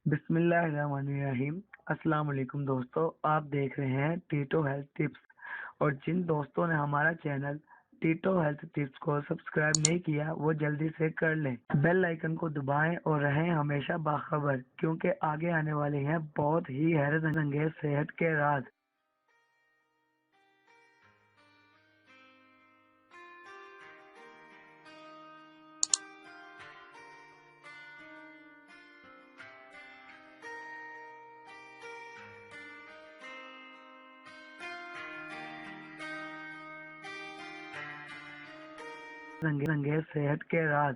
बिस्मिल्लाहिर्रहमानिर्रहीम। अस्सलाम वालेकुम दोस्तों, आप देख रहे हैं टीटो हेल्थ टिप्स। और जिन दोस्तों ने हमारा चैनल टीटो हेल्थ टिप्स को सब्सक्राइब नहीं किया वो जल्दी से कर लें। बेल आइकन को दबाएं और रहें हमेशा बाखबर, क्योंकि आगे आने वाले हैं बहुत ही हैरत अंगेज सेहत के राज। अंगेज सेहत के राज।